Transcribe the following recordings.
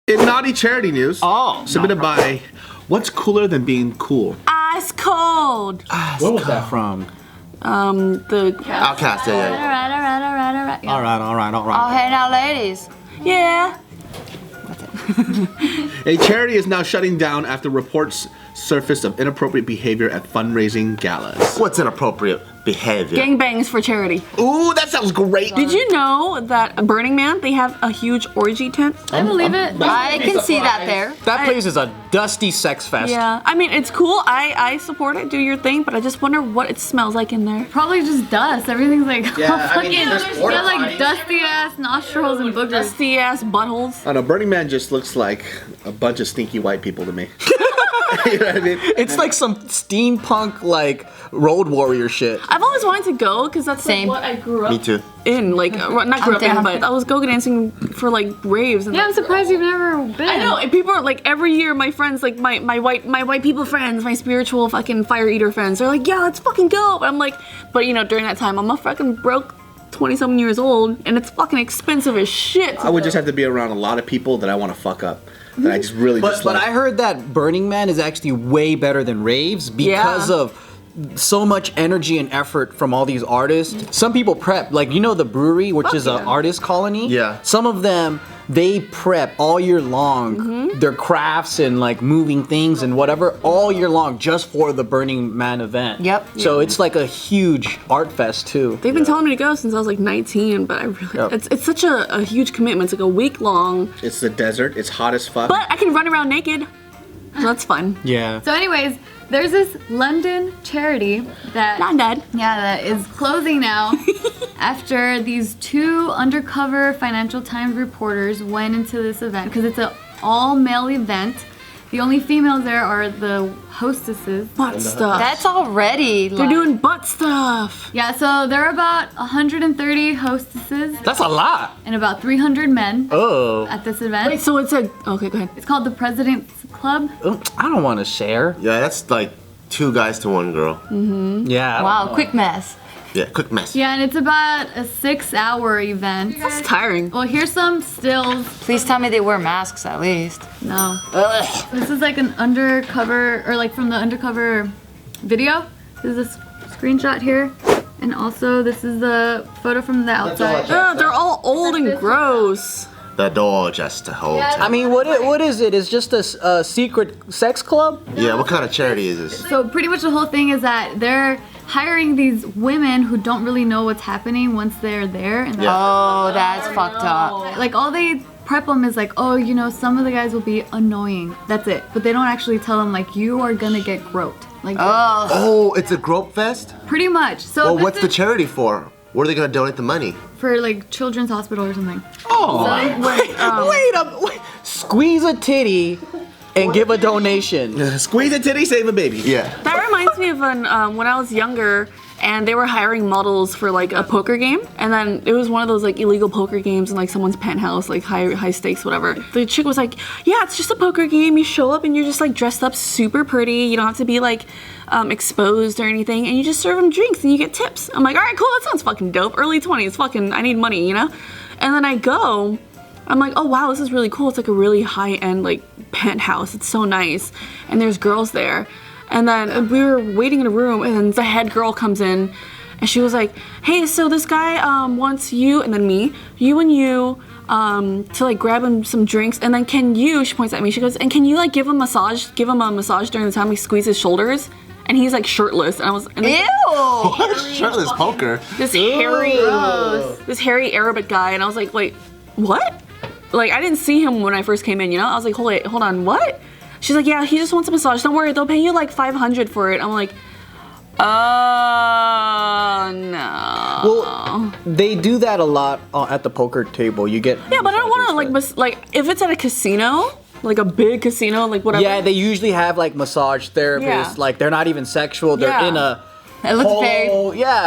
In naughty charity news, submitted by What's Cooler Than Being Cool? Ice Cold. Where was that from? The Outcast, yeah. All right. Oh, hey now, ladies. Yeah. A charity is now shutting down after reports surfaced of inappropriate behavior at fundraising galas. What's inappropriate behavior? Gangbangs for charity. Ooh, that sounds great. Did you know that at Burning Man, they have a huge orgy tent? I believe it. I can see that there. That place is a dusty sex fest. Yeah. I mean, it's cool. I support it. Do your thing. But I just wonder what it smells like in there. Probably just dust. Everything's like there's got like dusty ass nostrils and boogers. Dusty ass buttholes. I don't know, Burning Man just looks like a bunch of stinky white people to me. You know what I mean? It's like some steampunk, like, Road Warrior shit. I've always wanted to go because that's like Same. what I grew up Me too. in. Like, not grew up in, down. but I was go dancing for like raves. And Yeah, I'm surprised you've never been. I know, and people are like every year. My friends, like my white people friends, my spiritual fucking fire eater friends, they're like, yeah, let's fucking go. But I'm like, but you know, during that time, I'm a fucking broke 20-something years old, and it's fucking expensive as shit. I would just have to be around a lot of people that I want to fuck up. That I just really But I heard that Burning Man is actually way better than raves because of so much energy and effort from all these artists. Some people prep, like, you know, the brewery, which is an artist colony. Yeah. Some of them, they prep all year long their crafts and like moving things and whatever all year long just for the Burning Man event. Yep. So it's like a huge art fest too. They've been telling me to go since I was like 19, but I really, it's such a huge commitment. It's like a week long. It's the desert. It's hot as fuck. But I can run around naked. So that's fun. Yeah. So anyways, there's this London charity that that is closing now after these two undercover Financial Times reporters went into this event because it's an all-male event. The only females there are the hostesses. Butt stuff. That's already. They're doing butt stuff. Yeah, so there are about 130 hostesses That's a lot. and about 300 men Oh. at this event. Wait, so it's a okay. Go ahead. It's called the President's Club. I don't want to share. Yeah, that's like 2 guys to 1 girl. Yeah. Wow, quick mess. Yeah, quick mess. Yeah, and it's about a 6-hour event. That's tiring. Well, here's some stills. Please tell me they wear masks at least. No. This is like an undercover, or like from the undercover video. This is a screenshot here. And also, this is the photo from the outside. They're all old and gross. The door just to hold. I mean, what is it? It's just a secret sex club? Yeah, what kind of charity is this? So pretty much the whole thing is that they're hiring these women who don't really know what's happening once they're there. And Oh, that's fucked up. like all they prep them is like, oh, you know, some of the guys will be annoying. That's it. But they don't actually tell them like, you are gonna get groped. Like, Oh, it's a grope fest? pretty much. So Well, this what's the is charity for? Where are they gonna donate the money? for like Children's Hospital or something. Wait, squeeze a titty and give a donation. Squeeze a titty, save a baby. Yeah. That reminds me of when I was younger and they were hiring models for like a poker game, and then it was one of those like illegal poker games in like someone's penthouse, like high stakes, whatever. The chick was like, yeah, it's just a poker game. You show up and you're just like dressed up super pretty. You don't have to be like exposed or anything, and you just serve them drinks and you get tips. I'm like, all right, cool, that sounds fucking dope. Early 20s, fucking, I need money, you know? And then I go, I'm like, oh wow, this is really cool. It's like a really high-end like penthouse. It's so nice, and there's girls there. And then we were waiting in a room, and the head girl comes in, and she was like, hey, so this guy wants you, and then me, you and you, to like grab him some drinks, and then can you, she points at me, she goes, and can you like give him a massage during the time we squeeze his shoulders? And he's like shirtless, and I was, and Ew! Shirtless poker. this hairy Arabic guy, and I was like, wait, what? Like, I didn't see him when I first came in, you know? I was like, hold on, what? She's like, yeah, he just wants a massage. Don't worry, they'll pay you like $500 for it. I'm like, oh, no. Well, they do that a lot at the poker table. You get Yeah, but I don't want to like if it's at a casino, like a big casino, like whatever. Yeah, they usually have like massage therapists. Yeah. Like they're not even sexual. They're Yeah. in a It looks very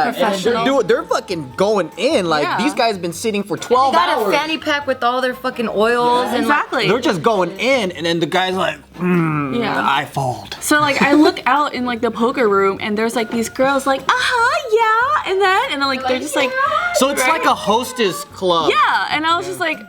professional. They're fucking going in. Like these guys been sitting for 12 got hours. a fanny pack with all their fucking oils and exactly. They're just going in, and then the guy's like, I fold. So like I look out in like the poker room, and there's like these girls like, yeah, and then like they're just like. So it's like a hostess club. Yeah, and I was just like, so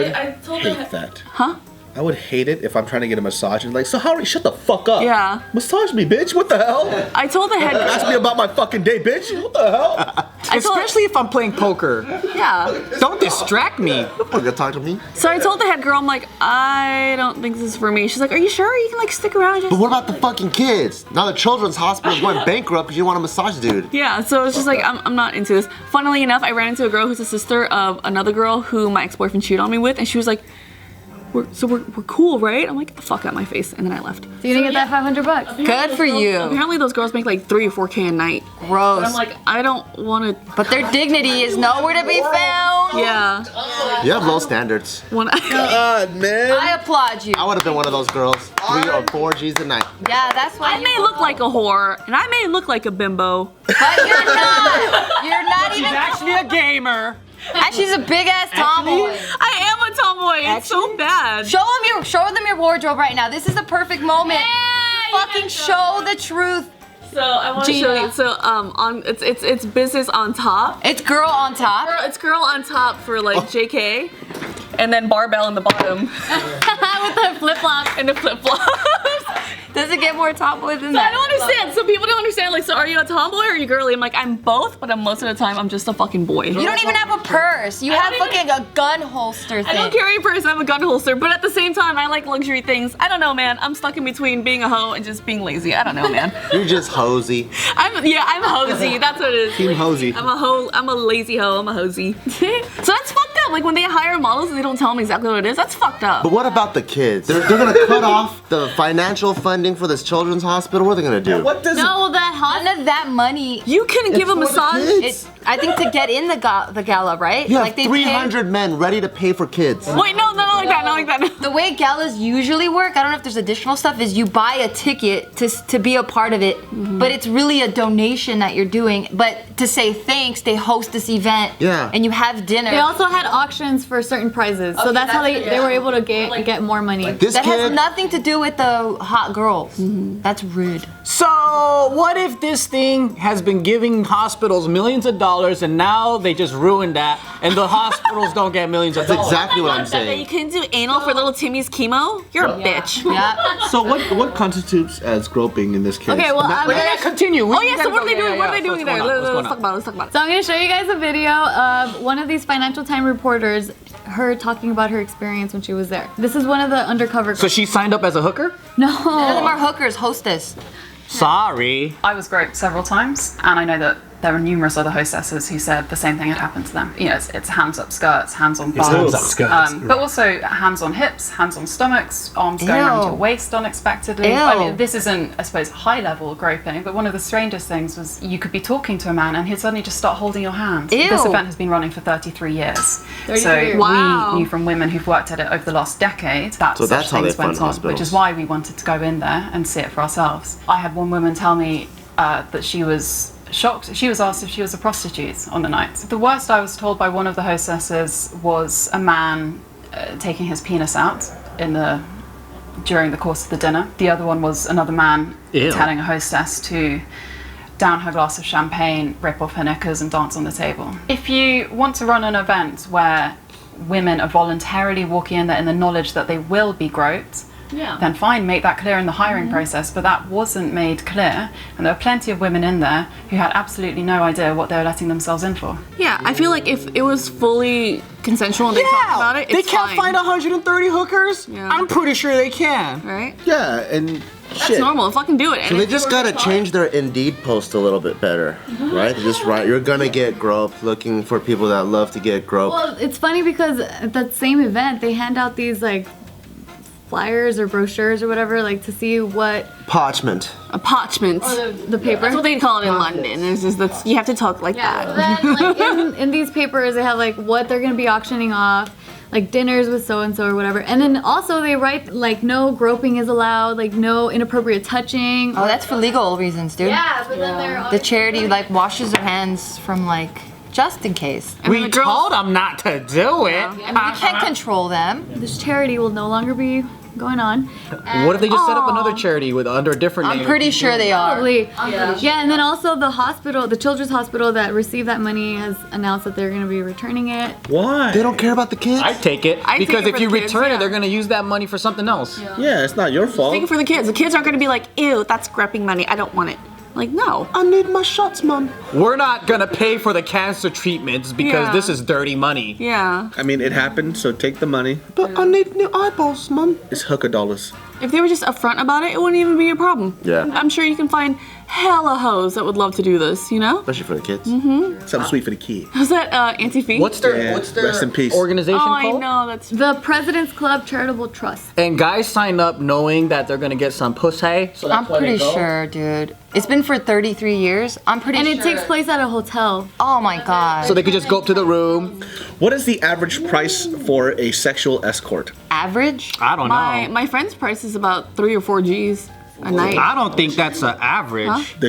I told them. Hate that. Huh? I would hate it if I'm trying to get a massage and like, so Howard, shut the fuck up. Yeah. Massage me, bitch. What the hell? I told the head girl. Ask me about my fucking day, bitch. What the hell? Especially if I'm playing poker. Yeah. Don't distract me. You're gonna talk to me. So I told the head girl, I'm like, I don't think this is for me. She's like, are you sure? You can like stick around. But what about the fucking kids? Now the children's hospital's going bankrupt because you want a massage dude. Yeah, so it's just like, I'm not into this. Funnily enough, I ran into a girl who's a sister of another girl who my ex-boyfriend cheated on me with, and she was like, we're cool, right? I'm like, get the fuck out of my face, and then I left. So you didn't get that $500. Good for you. Apparently those girls make like 3 or 4K a night. Gross. I'm like, I don't want to. But their dignity is nowhere to be found. Yeah. You have low standards. God, man. I applaud you. I would have been one of those girls. 3 or 4 G's a night. Yeah, that's why I may look like a whore, and I may look like a bimbo. But you're not. You're not even. Actually a gamer. And she's a big ass tomboy. I am a tomboy. It's so bad. Show them your wardrobe right now. This is the perfect moment. Fucking show the truth. So I want to show you. So it's business on top. It's girl on top. It's girl on top for like JK, and then barbell in the bottom. With the flip-flops. And the flip-flops. Does it get more tomboy than So I that? don't understand. So people don't understand. Like, so are you a tomboy or are you girly? I'm like, I'm both, but most of the time I'm just a fucking boy. You don't even have a purse. You have fucking a gun holster thing. I don't carry a purse. I have a gun holster, but at the same time, I like luxury things. I don't know, man. I'm stuck in between being a hoe and just being lazy. I don't know, man. You're just hosey. I'm hosey. That's what it is. Team hosey. I'm a hoe. I'm a lazy hoe. I'm a hosey. So that's fucked up. Like when they hire models and they don't tell them exactly what it is. That's fucked up. But what about the kids? They're gonna cut off the financial funding for this children's hospital. What are they gonna do? What does No, that None of that money. You can give a massage. It's, I think to get in the gala, right? You have like they 300 men ready to pay for kids. Wait, no, not like that. Not like that. The way galas usually work, I don't know if there's additional stuff, is you buy a ticket to be a part of it, but it's really a donation that you're doing. But to say thanks, they host this event, Yeah. and you have dinner. They also had auctions for certain prizes, so that's how they were able to get more money. This that has kid, nothing to do with the hot girls. That's rude. So, what if this thing has been giving hospitals millions of dollars and now they just ruined that and the hospitals don't get millions of that's dollars? exactly what I'm That saying. you can do anal for little Timmy's chemo? You're a bitch. Yeah. So what constitutes as groping in this case? Okay, well, I'm gonna Continue. Oh yeah, so what are they doing? What are they doing there? What's going Let's talk on? about it. Let's talk about it. So I'm going to show you guys a video of one of these Financial Times reporters, her talking about her experience when she was there. This is one of the undercover. So she signed up as a hooker? None of them No. are hookers, hostess. Sorry. I was groped several times, and I know that there were numerous other hostesses who said the same thing had happened to them. You know, it's hands up skirts, hands on bums, hands up skirts, but also hands on hips, hands on stomachs, arms going around your waist unexpectedly. I Ew. mean, this isn't, I suppose, high level groping, but one of the strangest things was you could be talking to a man and he'd suddenly just start holding your hand. Ew. This event has been running for 33 years. 33 So years. Wow. we knew from women who've worked at it over the last decade that So that's such how they things went fund on, hospitals. which is why we wanted to go in there and see it for ourselves. I had one woman tell me that she was shocked. She was asked if she was a prostitute on the night. The worst I was told by one of the hostesses was a man taking his penis out during the course of the dinner. The other one was another man Ew. telling a hostess to down her glass of champagne, rip off her knickers and dance on the table. If you want to run an event where women are voluntarily walking in there in the knowledge that they will be groped, then fine, make that clear in the hiring process, but that wasn't made clear, and there were plenty of women in there who had absolutely no idea what they were letting themselves in for. Yeah, I feel like if it was fully consensual and they talked about it, They it's can't fine. find 130 hookers? Yeah. I'm pretty sure they can. Right? Yeah, and That's shit. normal. Fucking do it. So they just gotta change their Indeed post a little bit better, right? They just write, you're gonna get groped, looking for people that love to get groped. Well, it's funny because at that same event, they hand out these like flyers or brochures or whatever, like to see what Parchment. A parchment. the paper. That's what they call it in London. It's just that's you have to talk like Yeah, that. then like in these papers they have like what they're gonna be auctioning off, like dinners with so and so or whatever, and then also they write like no groping is allowed, like no inappropriate touching. Oh, that's for legal reasons, dude. Yeah, but then they're The charity like washes their hands from like just in case. And then the girls- told them not to do it. And we can't control them. This charity will no longer be going on. What if they just set up another charity under a different name? I'm pretty sure they are. Probably. Yeah, and then also the hospital, the children's hospital that received that money has announced that they're going to be returning it. Why? They don't care about the kids. I'd take it. I'd take because it if for you the kids, return yeah. it, they're going to use that money for something else. Yeah, it's not your fault. Take it for the kids. The kids aren't going to be like, ew, that's scrapping money. I don't want it. Like, no. I need my shots, Mom. We're not going to pay for the cancer treatments because Yeah. this is dirty money. Yeah. I mean, it happened, so take the money. But I need new eyeballs, Mom. It's hooker dollars. If they were just upfront about it, it wouldn't even be a problem. Yeah. I'm sure you can find hella hoes that would love to do this, you know? Especially for the kids. Something sweet for the kid. Was that Auntie Fee? What's their Rest in peace. organization Oh, I called? know. That's The President's Club Charitable Trust. And guys sign up knowing that they're going to get some pussy. So I'm that's why they pretty go. sure, dude. It's been for 33 years. I'm pretty And sure. it takes place at a hotel. Oh my god. So they could just go up to the room. What is the average price for a sexual escort? Average? I don't know. my friend's price is about 3 or 4 G's a night. I don't think that's an average. Huh? What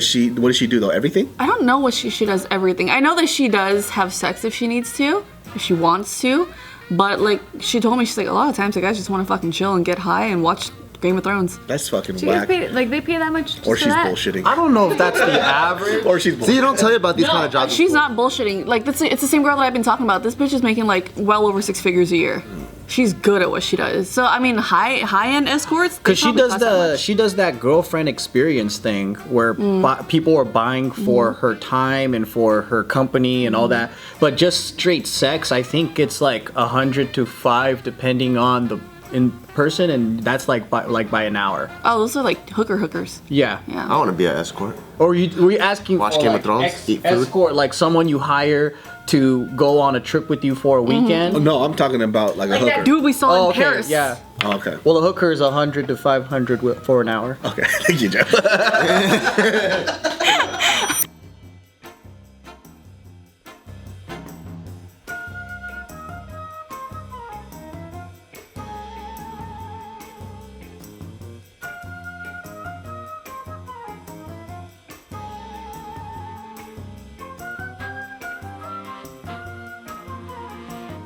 does she do though? Everything? I don't know what she does everything. I know that she does have sex if she needs to, if she wants to, but like she told me, she's like, a lot of times the guys just want to fucking chill and get high and watch Game of Thrones. That's fucking She gets whack. paid, like they pay that much just Or for she's that. bullshitting. I don't know if that's the average. Or she's See, bullshitting. you don't tell you about these kind of jobs. She's not bullshitting. Like it's the same girl that I've been talking about. This bitch is making like well over 6 figures a year. She's good at what she does. So I mean, high end escorts. they Because she probably does cost that much. she does that girlfriend experience thing where people are buying for her time and for her company and all that. But just straight sex, I think it's like 100 to 5 depending on the in person, and that's like by an hour. Oh, those are like hookers. Yeah. Yeah. I want to be an escort. Or were you asking Watch for Game of like Thrones, eat food? escort, like someone you hire to go on a trip with you for a weekend? No, I'm talking about like a hooker. Dude, we saw Oh, in okay, Paris. yeah. Oh, okay. Well, a hooker is 100 to 500 for an hour. Okay. Thank you, Jeff.